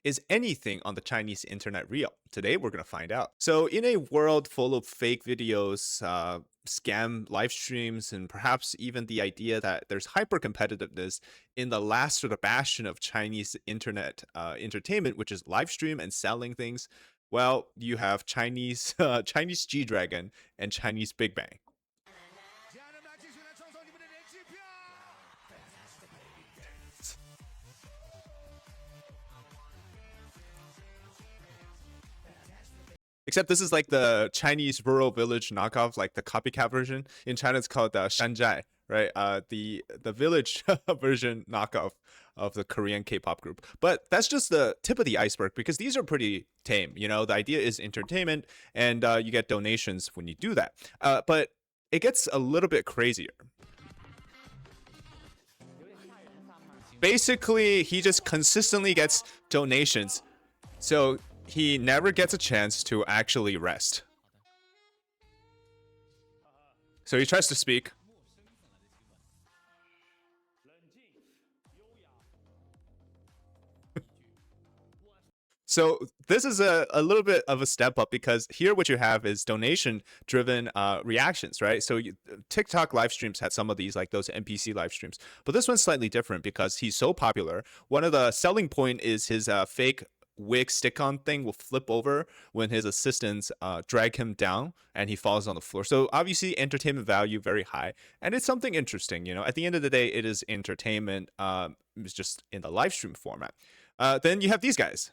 Is anything on the Chinese internet real? Today, we're going to find out. So, in a world full of fake videos, scam live streams, and perhaps even the idea that there's hyper competitiveness in the last sort of bastion of Chinese internet entertainment, which is live stream and selling things, well, you have Chinese Chinese G Dragon and Chinese Big Bang. Except this is like the Chinese rural village knockoff, like the copycat version. In China, it's called Shanzhai, right? The village version knockoff of the Korean K-pop group. But that's just the tip of the iceberg because these are pretty tame. You know, the idea is entertainment, and you get donations when you do that. But it gets a little bit crazier. Basically, he just consistently gets donations. So he never gets a chance to actually rest. So he tries to speak. So this is a little bit of a step up because here what you have is donation driven reactions, right? So TikTok live streams had some of these, like those NPC live streams, but this one's slightly different because he's so popular. One of the selling point is his fake wig stick-on thing will flip over when his assistants drag him down and he falls on the floor. So obviously entertainment value very high, and it's something interesting. You know, at the end of the day, it is entertainment. It's just in the live stream format. Then you have these guys.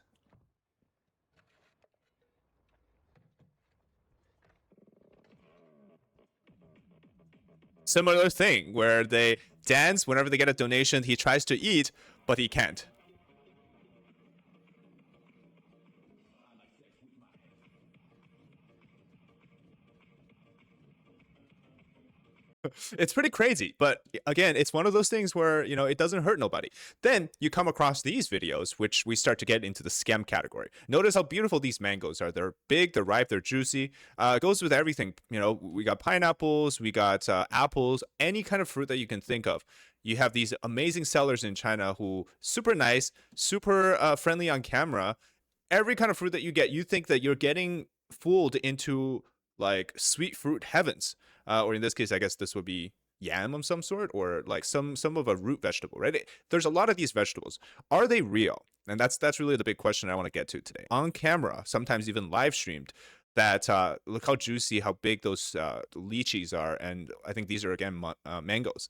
Similar thing where they dance whenever they get a donation. He tries to eat, but he can't. It's pretty crazy, but again, it's one of those things where, you know, it doesn't hurt nobody. Then you come across these videos, which we start to get into the scam category. Notice how beautiful these mangoes are. They're big, they're ripe, they're juicy. It goes with everything. You know, we got pineapples, we got apples, any kind of fruit that you can think of. You have these amazing sellers in China who super nice, super friendly on camera. Every kind of fruit that you get, you think that you're getting fooled into like sweet fruit heavens. Or in this case, I guess this would be yam of some sort, or like some of a root vegetable, right? There's a lot of these vegetables. Are they real? And that's really the big question I want to get to today. On camera, sometimes even live streamed, that look how juicy, how big those lychees are, and I think these are again mangoes.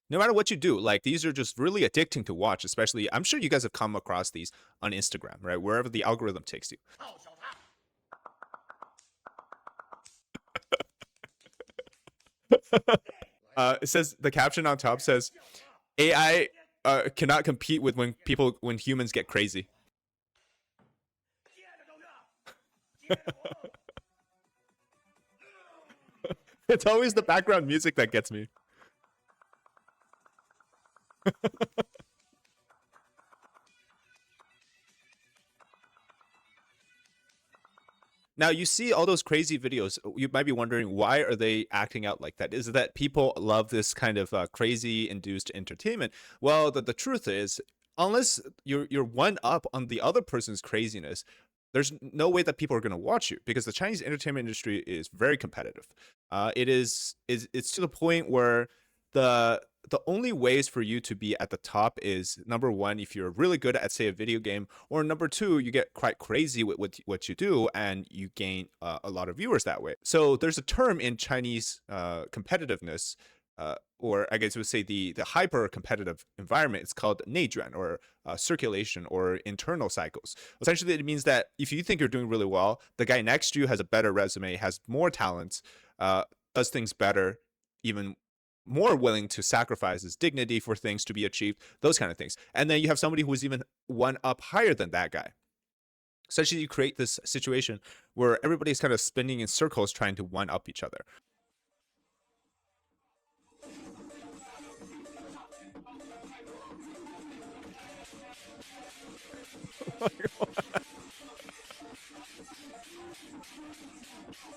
No matter what you do, like these are just really addicting to watch. Especially, I'm sure you guys have come across these on Instagram, right? Wherever the algorithm takes you. It says, the caption on top says, AI cannot compete with when humans get crazy. It's always the background music that gets me. Now you see all those crazy videos. You might be wondering, why are they acting out like that? Is it that people love this kind of crazy induced entertainment? Well, the truth is, unless you're one up on the other person's craziness, there's no way that people are going to watch you, because the Chinese entertainment industry is very competitive. It's to the point where the only ways for you to be at the top is, number one, if you're really good at, say, a video game, or number two, you get quite crazy with what you do and you gain a lot of viewers that way. So there's a term in Chinese competitiveness, or I guess we would say the hyper competitive environment. It's called 内卷, or circulation, or internal cycles. Essentially, it means that if you think you're doing really well, the guy next to you has a better resume, has more talents, does things better, even more willing to sacrifice his dignity for things to be achieved, those kind of things. And then you have somebody who's even one up higher than that guy. Essentially, you create this situation where everybody's kind of spinning in circles trying to one up each other.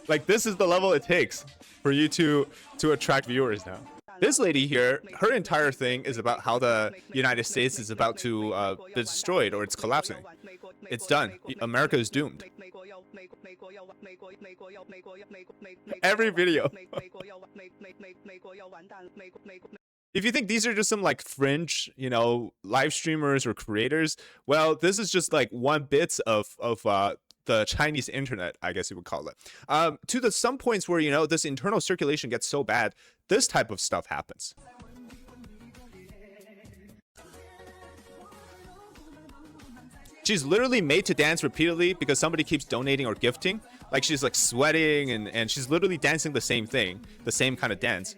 Like, this is the level it takes for you to attract viewers now. This lady here, her entire thing is about how the United States is about to be destroyed or it's collapsing. It's done. America is doomed. Every video. If you think these are just some like fringe, live streamers or creators, well, this is just like one bit of the Chinese internet, I guess you would call it. To some points where, this internal circulation gets so bad, this type of stuff happens. She's literally made to dance repeatedly because somebody keeps donating or gifting. Like she's like sweating and she's literally dancing the same thing, the same kind of dance.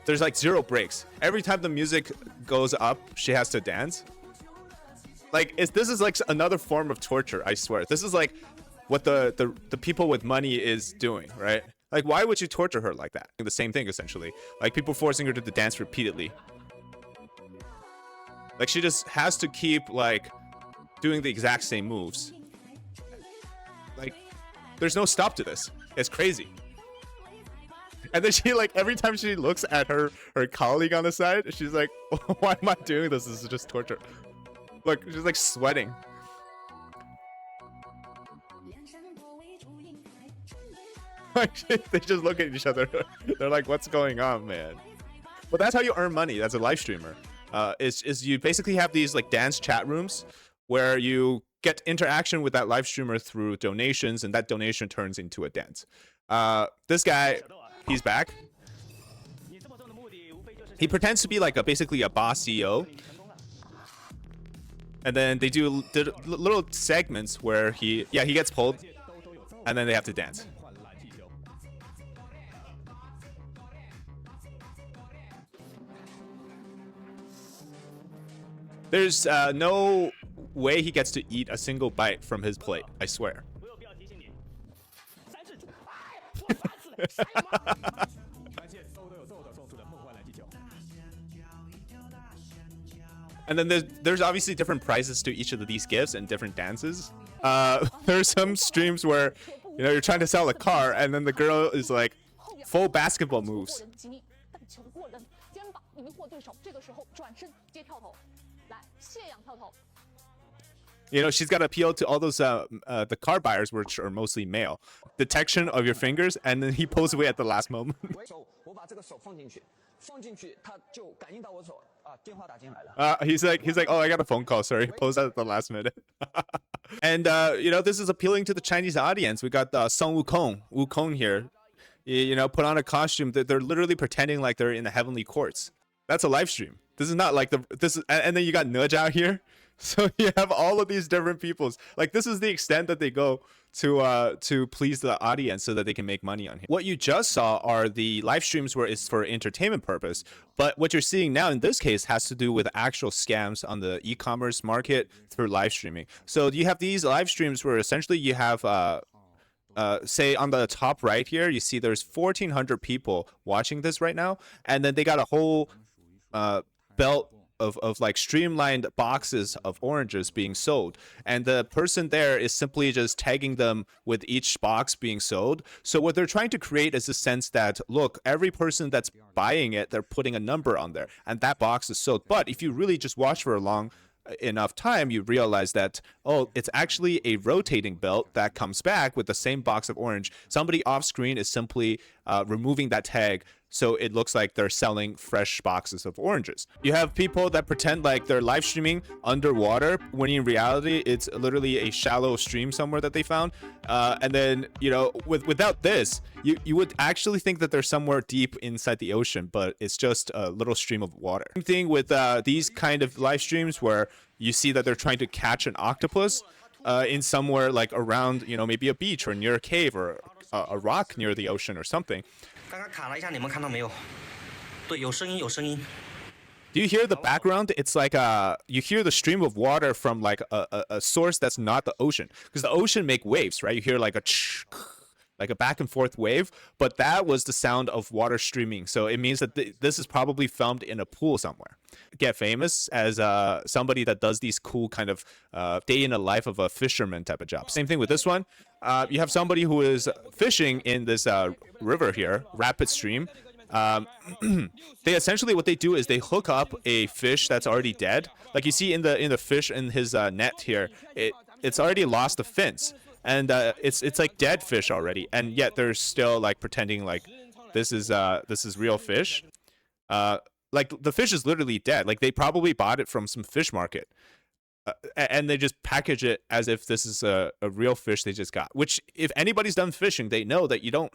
There's like 0 breaks. Every time the music goes up, she has to dance. Like this is like another form of torture, I swear. This is like what the people with money is doing, right? Like why would you torture her like that? The same thing essentially. Like people forcing her to dance repeatedly. Like she just has to keep like doing the exact same moves. Like there's no stop to this. It's crazy. And then she like every time she looks at her colleague on the side, she's like, why am I doing this? This is just torture. Look, she's like sweating. They just look at each other. They're like, what's going on, man? But that's how you earn money as a live streamer. Is you basically have these like dance chat rooms where you get interaction with that live streamer through donations, and that donation turns into a dance. This guy, he's back. He pretends to be like basically a boss CEO. And then they do little segments where he gets pulled, and then they have to dance. There's no way he gets to eat a single bite from his plate, I swear. And then there's obviously different prices to each of these gifts and different dances. There's some streams where you're trying to sell a car, and then the girl is like full basketball moves. She's got to appeal to all those the car buyers, which are mostly male. Detection of your fingers, and then he pulls away at the last moment. He's like, oh, I got a phone call. Sorry, pulls out at the last minute. And this is appealing to the Chinese audience. We got Song Wukong here. Put on a costume that they're literally pretending like they're in the heavenly courts. That's a live stream. This is not like and then you got Nudge out here. So you have all of these different peoples. Like this is the extent that they go to please the audience so that they can make money on here. What you just saw are the live streams where it's for entertainment purpose. But what you're seeing now in this case has to do with actual scams on the e-commerce market through live streaming. So you have these live streams where essentially you have say on the top right here, you see there's 1,400 people watching this right now. And then they got a whole belt of like streamlined boxes of oranges being sold, and the person there is simply just tagging them with each box being sold. So what they're trying to create is a sense that, look, every person that's buying it, they're putting a number on there and that box is sold. But if you really just watch for a long enough time, you realize that, oh, it's actually a rotating belt that comes back with the same box of orange. Somebody off screen is simply removing that tag, so it looks like they're selling fresh boxes of oranges. You have people that pretend like they're live streaming underwater, when in reality it's literally a shallow stream somewhere that they found. And then without this, you would actually think that they're somewhere deep inside the ocean, but it's just a little stream of water. Same thing with these kind of live streams where you see that they're trying to catch an octopus in somewhere like around maybe a beach or near a cave or a rock near the ocean or something. Do you hear the background? It's like you hear the stream of water from like a source that's not the ocean, because the ocean make waves, right? You hear like a back and forth wave, but that was the sound of water streaming. So it means that this is probably filmed in a pool somewhere. Get famous as somebody that does these cool kind of day in the life of a fisherman type of job. Same thing with this one. You have somebody who is fishing in this river here, rapid stream, Um, they essentially what they do is they hook up a fish that's already dead. Like you see in the fish in his net here, it's already lost the fins, and it's like dead fish already, and yet they're still like pretending like this is real fish. Uh, like the fish is literally dead. Like they probably bought it from some fish market, and they just package it as if this is a real fish they just got. Which, if anybody's done fishing, they know that you don't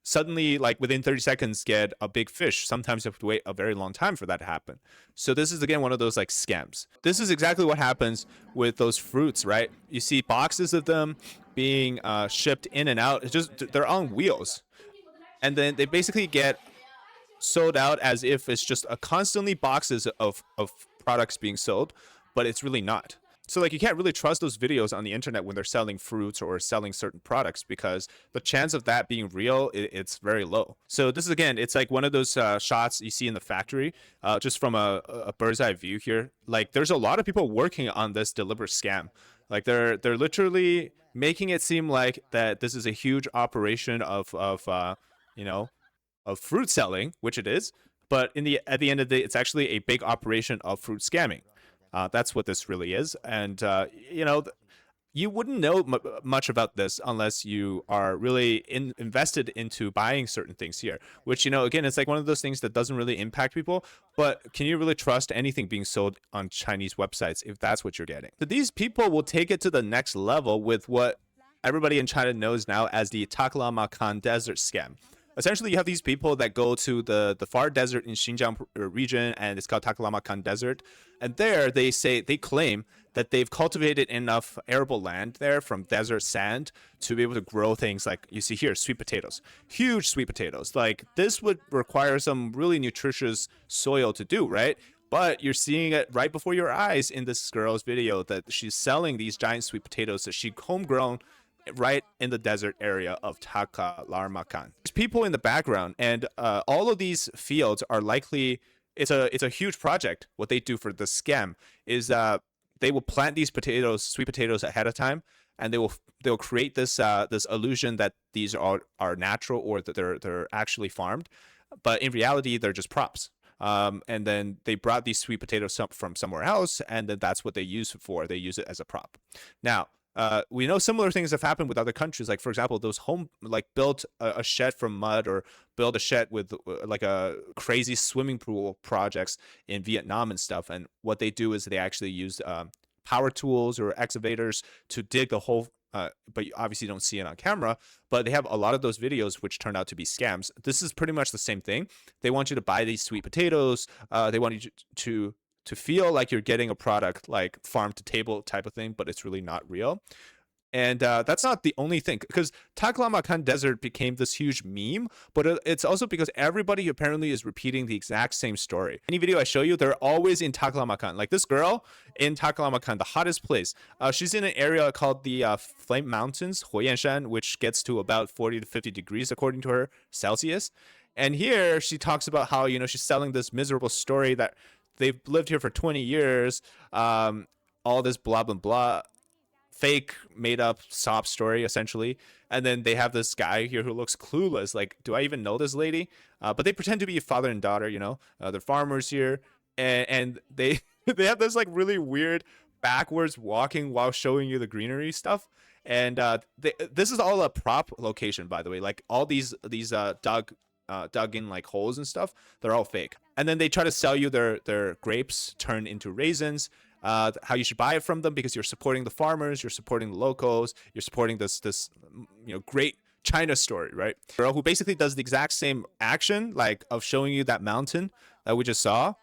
suddenly, like within 30 seconds, get a big fish. Sometimes you have to wait a very long time for that to happen. So this is again one of those like scams. This is exactly what happens with those fruits, right? You see boxes of them being shipped in and out. It's just they're on wheels, and then they basically get sold out as if it's just a constantly boxes of products being sold, but it's really not. So like you can't really trust those videos on the internet when they're selling fruits or selling certain products, because the chance of that being real, it's very low. So this is again, it's like one of those shots you see in the factory, just from a bird's eye view here. Like there's a lot of people working on this deliberate scam. Like they're literally making it seem like that this is a huge operation of you know, of fruit selling, which it is, but at the end of the day, it's actually a big operation of fruit scamming. That's what this really is, and you know, you wouldn't know much about this unless you are really invested into buying certain things here. Which, you know, again, it's like one of those things that doesn't really impact people. But can you really trust anything being sold on Chinese websites if that's what you're getting? So these people will take it to the next level with what everybody in China knows now as the Taklamakan Desert scam. Essentially, you have these people that go to the far desert in Xinjiang region, and it's called Taklamakan Desert. And there, they claim that they've cultivated enough arable land there from desert sand to be able to grow things like you see here, sweet potatoes, huge sweet potatoes. Like this would require some really nutritious soil to do, right? But you're seeing it right before your eyes in this girl's video that she's selling these giant sweet potatoes that she homegrown right in the desert area of Taklamakan. There's people in the background, and all of these fields are likely it's a huge project. What they do for the scam is they will plant these potatoes, sweet potatoes, ahead of time, and they'll create this this illusion that these are natural or that they're actually farmed, but in reality they're just props. And then they brought these sweet potatoes from somewhere else, and then that's what they use it for. They use it as a prop. Now, we know similar things have happened with other countries. Like, for example, those built a shed from mud, or build a shed with like a crazy swimming pool projects in Vietnam and stuff. And what they do is they actually use power tools or excavators to dig the whole. But you obviously don't see it on camera. But they have a lot of those videos which turn out to be scams. This is pretty much the same thing. They want you to buy these sweet potatoes. They want you to feel like you're getting a product like farm to table type of thing, but it's really not real. And that's not the only thing, because Taklamakan Desert became this huge meme, but it's also because everybody apparently is repeating the exact same story. Any video I show you, they're always in Taklamakan. Like this girl in Taklamakan, the hottest place. She's in an area called the Flame Mountains, Huoyanshan, which gets to about 40 to 50 degrees according to her Celsius. And here she talks about how, you know, she's selling this miserable story that they've lived here for 20 years, all this blah, blah, blah, fake made up sob story, essentially. And then they have this guy here who looks clueless. Like, do I even know this lady? But they pretend to be father and daughter, you know, they're farmers here. And they, they have this like really weird backwards walking while showing you the greenery stuff. And this is all a prop location, by the way. Like all these dug in like holes and stuff, they're all fake. And then they try to sell you their grapes turned into raisins, how you should buy it from them because you're supporting the farmers, you're supporting the locals, you're supporting this you know, great China story, right? Girl who basically does the exact same action, like of showing you that mountain that we just saw.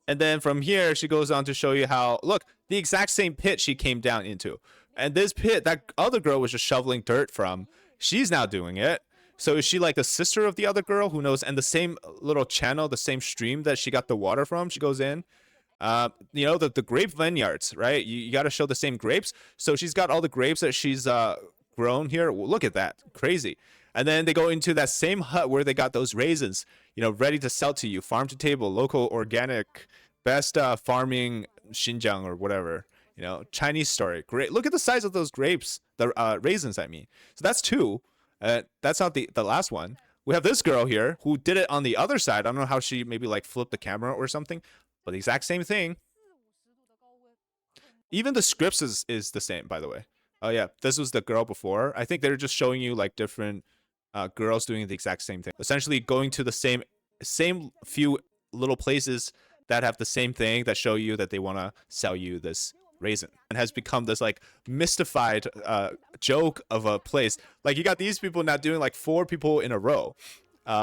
And then from here, she goes on to show you how, look, the exact same pit she came down into. And this pit that other girl was just shoveling dirt from, she's now doing it. So is she like the sister of the other girl? Who knows? And the same little channel, the same stream that she got the water from, she goes in. You know, the grape vineyards, right? You got to show the same grapes. So she's got all the grapes that she's grown here. Well, look at that. Crazy. And then they go into that same hut where they got those raisins, you know, ready to sell to you. Farm to table, local, organic, best farming Xinjiang or whatever. You know, Chinese story. Great. Look at the size of those grapes, the raisins, I mean. So that's two. That's not the last one. We have this girl here who did it on the other side. I don't know how she maybe like flipped the camera or something, but the exact same thing. Even the scripts is the same, by the way. Oh yeah, this was the girl before. I think they're just showing you like different girls doing the exact same thing. Essentially going to the same few little places that have the same thing that show you that they want to sell you this raisin, and has become this like mystified joke of a place. Like you got these people now doing like 4 people in a row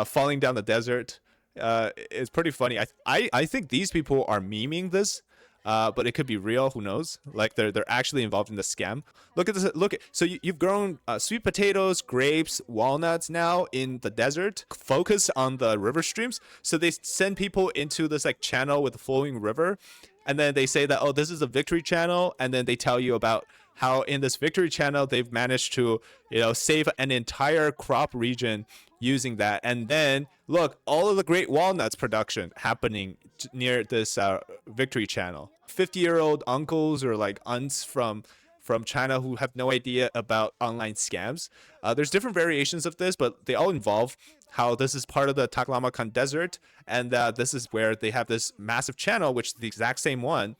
falling down the desert. It's pretty funny. I think these people are memeing this, but it could be real. Who knows? Like they're actually involved in the scam. Look at this. Look at, so you've grown sweet potatoes, grapes, walnuts now in the desert. Focus on the river streams. So they send people into this like channel with a flowing river, and then they say that, oh, this is a victory channel, and then they tell you about how in this victory channel they've managed to, save an entire crop region using that. And then look, all of the great walnuts production happening near this victory channel. 50-year-old uncles or like aunts from China who have no idea about online scams. There's different variations of this, but they all involve how this is part of the Taklamakan desert, and this is where they have this massive channel, which is the exact same one.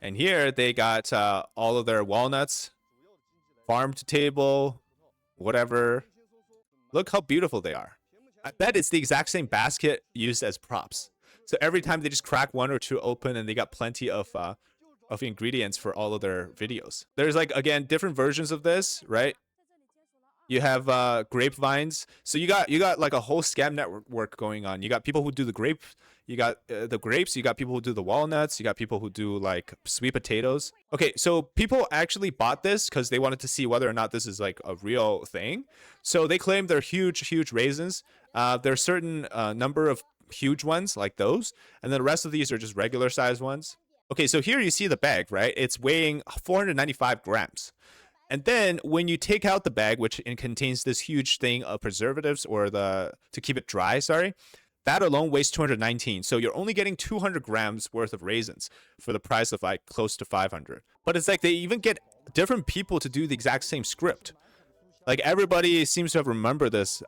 And here they got all of their walnuts, farm to table, whatever. Look how beautiful they are. I bet it's the exact same basket used as props. So every time they just crack 1 or 2 open, and they got plenty of ingredients for all of their videos. There's like, again, different versions of this, right? You have grapevines. So you got like a whole scam network going on. You got people who do the grapes. You got the grapes. You got people who do the walnuts. You got people who do like sweet potatoes. Okay, so people actually bought this because they wanted to see whether or not this is like a real thing. So they claim they're huge raisins. There's certain number of huge ones like those, and then the rest of these are just regular size ones. Okay, so here you see the bag, right? It's weighing 495 grams. And then when you take out the bag, which contains this huge thing of preservatives or to keep it dry, that alone weighs 219. So you're only getting 200 grams worth of raisins for the price of like close to 500. But it's like they even get different people to do the exact same script. Like everybody seems to have remembered this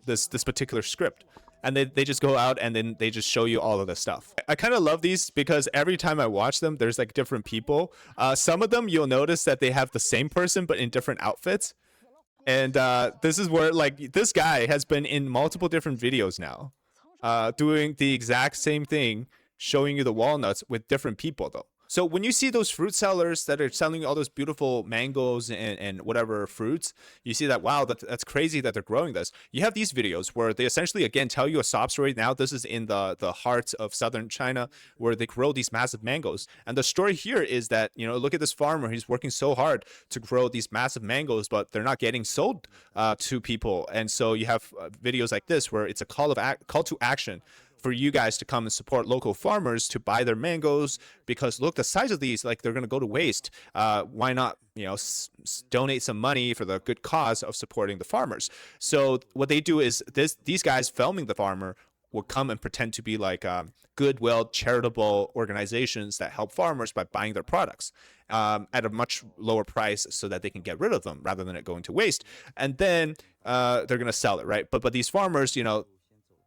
this particular script. And they just go out and then they just show you all of this stuff. I kind of love these because every time I watch them, there's like different people. Some of them you'll notice that they have the same person but in different outfits. And this is where like this guy has been in multiple different videos now, doing the exact same thing, showing you the walnuts with different people though. So when you see those fruit sellers that are selling all those beautiful mangoes and whatever fruits, you see that, wow, that's crazy that they're growing this. You have these videos where they essentially, again, tell you a sob story. Now this is in the heart of southern China where they grow these massive mangoes. And the story here is that, look at this farmer. He's working so hard to grow these massive mangoes, but they're not getting sold to people. And so you have videos like this where it's a call to action for you guys to come and support local farmers to buy their mangoes, because look, the size of these, like, they're going to go to waste. Why not, donate some money for the good cause of supporting the farmers? So what they do is these guys filming the farmer will come and pretend to be like goodwill charitable organizations that help farmers by buying their products at a much lower price so that they can get rid of them rather than it going to waste. And then they're going to sell it, right? But these farmers,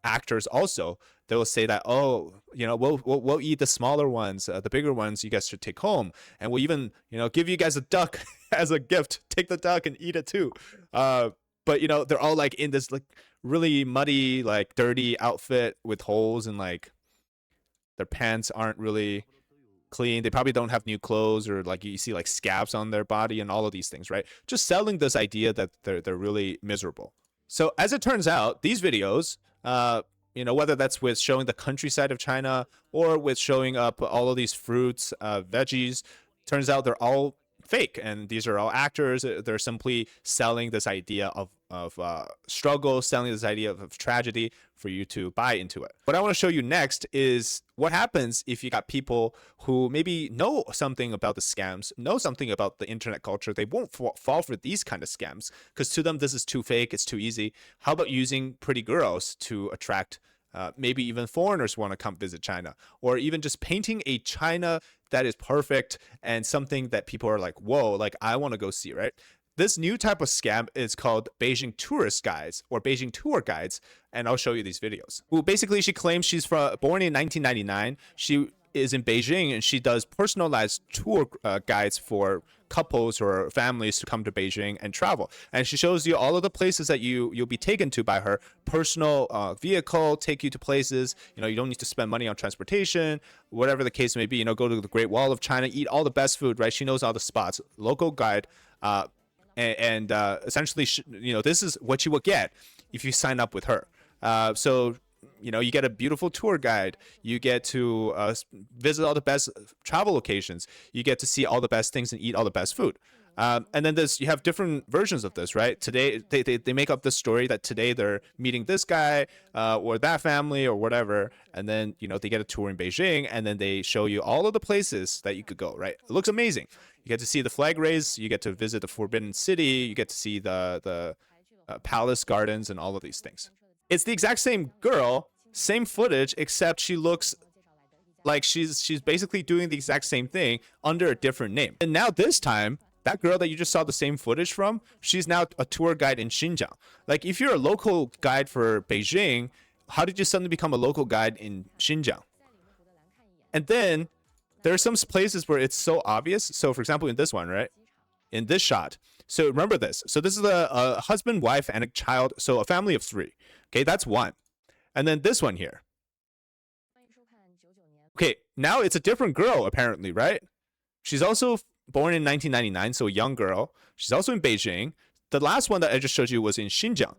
actors also, they will say that, oh, we'll eat the smaller ones, the bigger ones you guys should take home, and we'll even give you guys a duck as a gift. Take the duck and eat it too. But they're all like in this like really muddy, like dirty outfit with holes, and like their pants aren't really clean. They probably don't have new clothes, or like you see like scabs on their body and all of these things, right? Just selling this idea that they're really miserable. So as it turns out, these videos, whether that's with showing the countryside of China or with showing up all of these fruits, veggies, turns out they're all fake, and these are all actors. They're simply selling this idea of struggle, selling this idea of tragedy for you to buy into it. What I want to show you next is what happens if you got people who maybe know something about the scams, know something about the internet culture. They won't fall for these kind of scams because to them this is too fake, it's too easy. How about using pretty girls to attract maybe even foreigners want to come visit China, or even just painting a China that is perfect and something that people are like, whoa, like I want to go see, right? This new type of scam is called Beijing tourist guides or Beijing tour guides, and I'll show you these videos. Well, basically, she claims she's born in 1999. She is in Beijing and she does personalized tour guides for couples or families to come to Beijing and travel. And she shows you all of the places that you'll be taken to by her personal vehicle, take you to places. You don't need to spend money on transportation, whatever the case may be. Go to the Great Wall of China, eat all the best food, right? She knows all the spots. Local guide, and essentially, this is what you will get if you sign up with her. So you get a beautiful tour guide. You get to visit all the best travel locations. You get to see all the best things and eat all the best food. And then you have different versions of this, right? Today, they make up this story that today they're meeting this guy or that family or whatever. And then, they get a tour in Beijing and then they show you all of the places that you could go, right? It looks amazing. You get to see the flag raise. You get to visit the Forbidden City. You get to see the palace gardens and all of these things. It's the exact same girl, same footage, except she looks like she's basically doing the exact same thing under a different name. And now this time, that girl that you just saw the same footage from, she's now a tour guide in Xinjiang. Like, if you're a local guide for Beijing, how did you suddenly become a local guide in Xinjiang? And then there are some places where it's so obvious. So, for example, in this one, right? In this shot. So remember this. So this is a husband, wife, and a child. So a family of 3. Okay, that's one. And then this one here. Okay, now it's a different girl, apparently, right? She's also born in 1999, so a young girl. She's also in Beijing. The last one that I just showed you was in Xinjiang.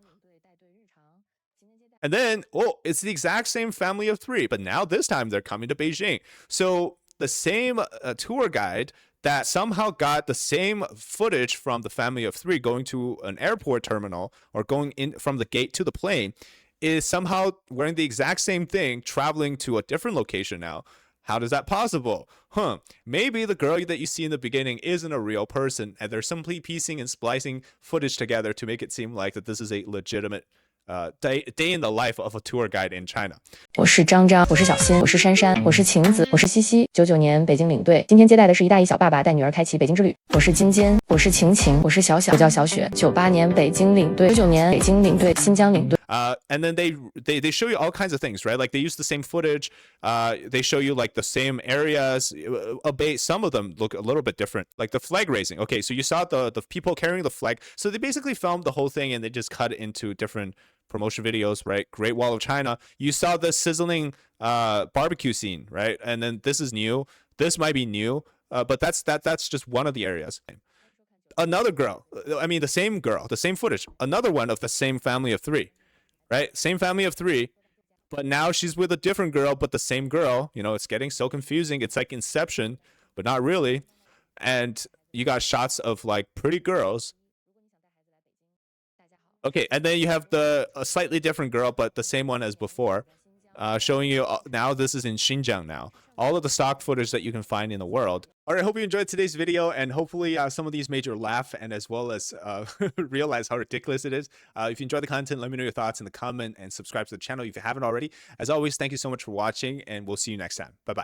And then, it's the exact same family of 3, but now this time they're coming to Beijing. So the same tour guide that somehow got the same footage from the family of 3 going to an airport terminal or going in from the gate to the plane is somehow wearing the exact same thing, traveling to a different location now. How is that possible? Maybe the girl that you see in the beginning isn't a real person, and they're simply piecing and splicing footage together to make it seem like that this is a legitimate day in the life of a tour guide in China. 我是张，我是小新，我是珊珊，我是晴子，我是西西。99年北京领队，今天接待的是一大一小爸爸带女儿开启北京之旅。我是金坚，我是晴晴，我是小小，我叫小雪。98年北京领队，99年北京领队，新疆领队。And then they show you all kinds of things, right? Like they use the same footage. They show you like the same areas. Some of them look a little bit different, like the flag raising. Okay, so you saw the people carrying the flag. So they basically filmed the whole thing and they just cut it into different promotion videos, right? Great Wall of China. You saw the sizzling barbecue scene, right? And then this is new. This might be new, but that's just one of the areas. Another girl, the same girl, the same footage. Another one of the same family of 3. Right? Same family of 3, but now she's with a different girl, but the same girl. It's getting so confusing. It's like Inception, but not really. And you got shots of like pretty girls. Okay, and then you have a slightly different girl, but the same one as before, showing you now this is in Xinjiang now. All of the stock footage that you can find in the world. All right, hope you enjoyed today's video, and hopefully some of these made you laugh and as well as realize how ridiculous it is. If you enjoyed the content, let me know your thoughts in the comment and subscribe to the channel if you haven't already. As always, thank you so much for watching, and we'll see you next time. Bye-bye.